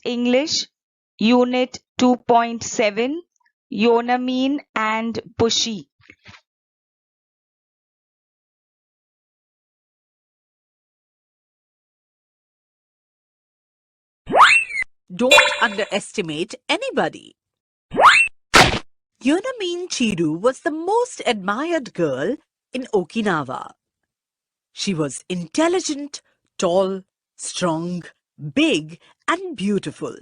English, Unit 2.7, Yonamine and Bushi. Don't underestimate anybody. Yonamine Chiru was the most admired girl in Okinawa. She was intelligent, tall, strong, big, and beautiful.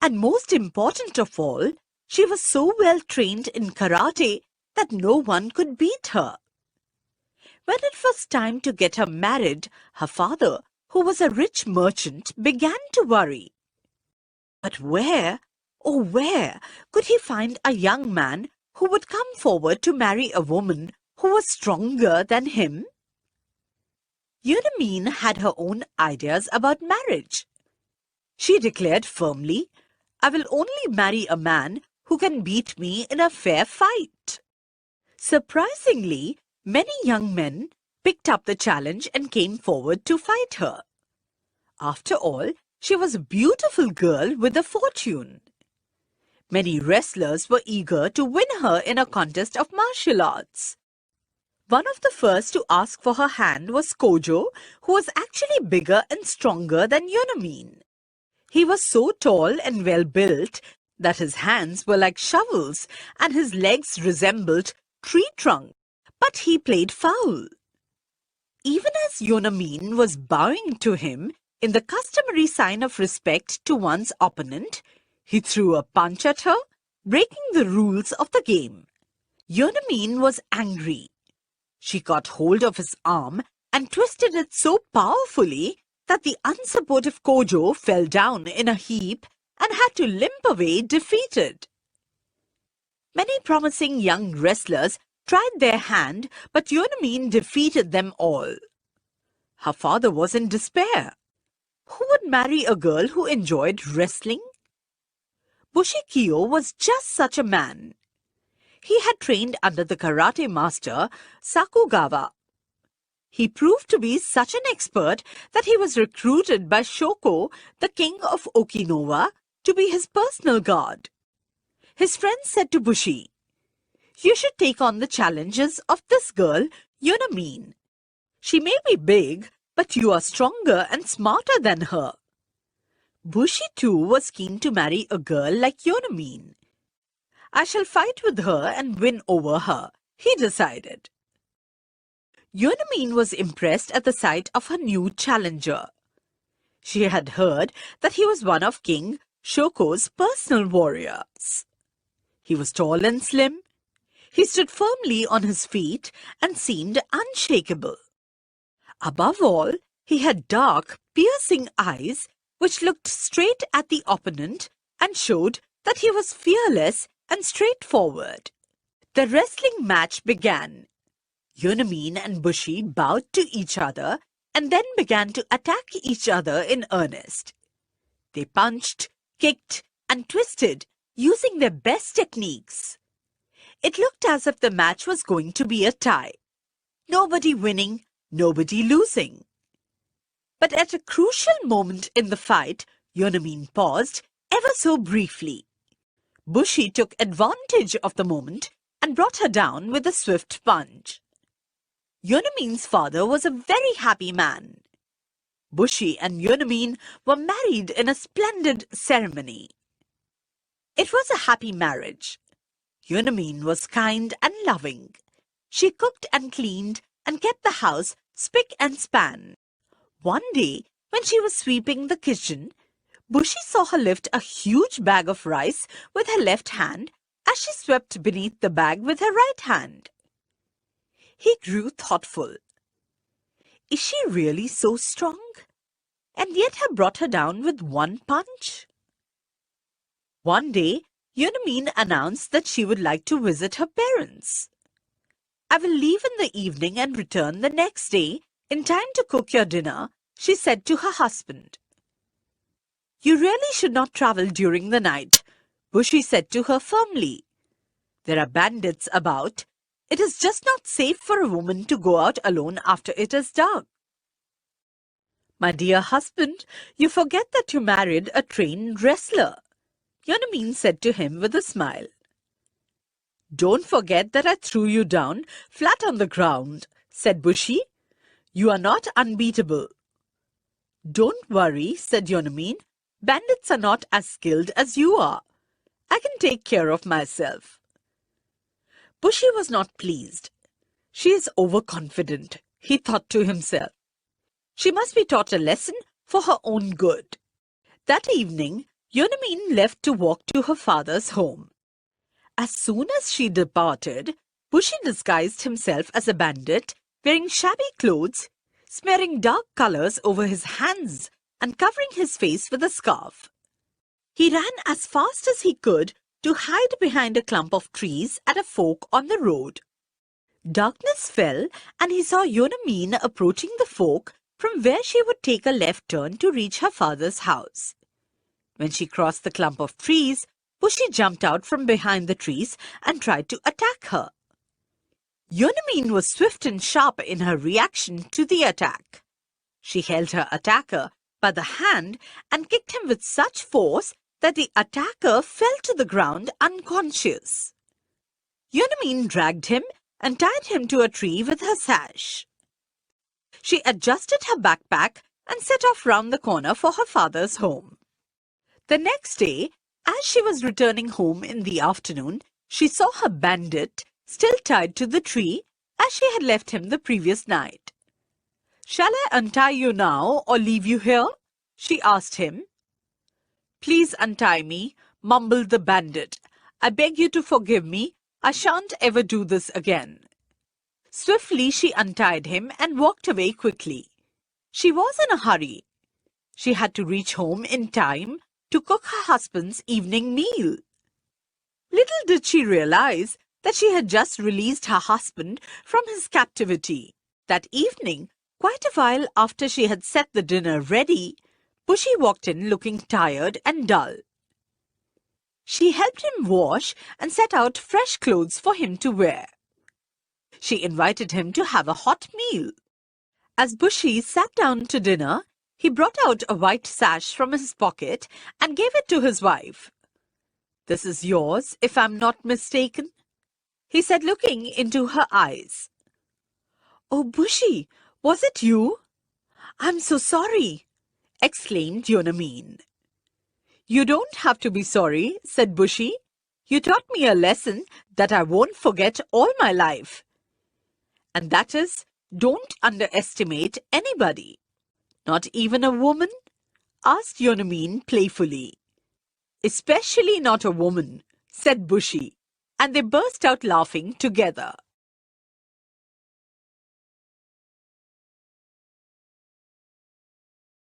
And most important of all, she was so well trained in karate that no one could beat her. When it was time to get her married, her father, who was a rich merchant, began to worry. But where, oh where, could he find a young man who would come forward to marry a woman who was stronger than him? Yonamine had her own ideas about marriage. She declared firmly, "I will only marry a man who can beat me in a fair fight." Surprisingly, many young men picked up the challenge and came forward to fight her. After all, she was a beautiful girl with a fortune. Many wrestlers were eager to win her in a contest of martial arts. One of the first to ask for her hand was Kojo, who was actually bigger and stronger than Yonamine. He was so tall and well built that his hands were like shovels and his legs resembled tree trunks, but he played foul. Even as Yonamine was bowing to him in the customary sign of respect to one's opponent, he threw a punch at her, breaking the rules of the game. Yonamine was angry. She caught hold of his arm and twisted it so powerfully that the unsupportive Kojo fell down in a heap and had to limp away defeated. Many promising young wrestlers tried their hand, but Yonamine defeated them all. Her father was in despair. Who would marry a girl who enjoyed wrestling? Bushi was just such a man. He had trained under the karate master Sakugawa. He proved to be such an expert that he was recruited by Shoko, the king of Okinawa, to be his personal guard. His friends said to Bushi, "You should take on the challenges of this girl, Yonamine. She may be big, but you are stronger and smarter than her." Bushi too was keen to marry a girl like Yonamine. "I shall fight with her and win over her," he decided. Yonamine was impressed at the sight of her new challenger. She had heard that he was one of King Shoko's personal warriors. He was tall and slim. He stood firmly on his feet and seemed unshakable. Above all, he had dark, piercing eyes which looked straight at the opponent and showed that he was fearless and straightforward. The wrestling match began. Yonamine and Bushi bowed to each other and then began to attack each other in earnest. They punched, kicked, and twisted, using their best techniques. It looked as if the match was going to be a tie. Nobody winning, nobody losing. But at a crucial moment in the fight, Yonamine paused ever so briefly. Bushi took advantage of the moment and brought her down with a swift punch. Yonamine's father was a very happy man. Bushi and Yonamine were married in a splendid ceremony. It was a happy marriage. Yonamine was kind and loving. She cooked and cleaned and kept the house spick and span. One day, when she was sweeping the kitchen, Bushi saw her lift a huge bag of rice with her left hand as she swept beneath the bag with her right hand. He grew thoughtful. Is she really so strong? And yet have brought her down with one punch? One day, Yonamine announced that she would like to visit her parents. "I will leave in the evening and return the next day in time to cook your dinner," she said to her husband. "You really should not travel during the night," Bushi said to her firmly. "There are bandits about. It is just not safe for a woman to go out alone after it is dark." My dear husband, you forget that you married a trained wrestler, Yonamine said to him with a smile. Don't forget that I threw you down flat on the ground, said Bushi. You are not unbeatable. Don't worry, said Yonamine. Bandits are not as skilled as you are. I can take care of myself. Bushi was not pleased. She is overconfident, he thought to himself. She must be taught a lesson for her own good. That evening, Yonamine left to walk to her father's home. As soon as she departed, Bushi disguised himself as a bandit, wearing shabby clothes, smearing dark colors over his hands and covering his face with a scarf. He ran as fast as he could to hide behind a clump of trees at a fork on the road. Darkness fell, and he saw Yonamine approaching the fork from where she would take a left turn to reach her father's house. When she crossed the clump of trees, Bushi jumped out from behind the trees and tried to attack her. Yonamine was swift and sharp in her reaction to the attack. She held her attacker by the hand and kicked him with such force that the attacker fell to the ground unconscious. Yonamine dragged him and tied him to a tree with her sash. She adjusted her backpack and set off round the corner for her father's home. The next day, as she was returning home in the afternoon, she saw her bandit still tied to the tree as she had left him the previous night. "Shall I untie you now or leave you here?" she asked him. "Please untie me," mumbled the bandit. "I beg you to forgive me. I shan't ever do this again." Swiftly she untied him and walked away quickly. She was in a hurry. She had to reach home in time to cook her husband's evening meal. Little did she realize that she had just released her husband from his captivity. That evening, quite a while after she had set the dinner ready, Bushi walked in looking tired and dull. She helped him wash and set out fresh clothes for him to wear. She invited him to have a hot meal. As Bushi sat down to dinner, he brought out a white sash from his pocket and gave it to his wife. "This is yours, if I'm not mistaken," he said, looking into her eyes. "Oh, Bushi, was it you? I'm so sorry," exclaimed Yonamine. "You don't have to be sorry," said Bushi. "You taught me a lesson that I won't forget all my life. And that is, don't underestimate anybody." "Not even a woman?" asked Yonamine playfully. "Especially not a woman," said Bushi, and they burst out laughing together.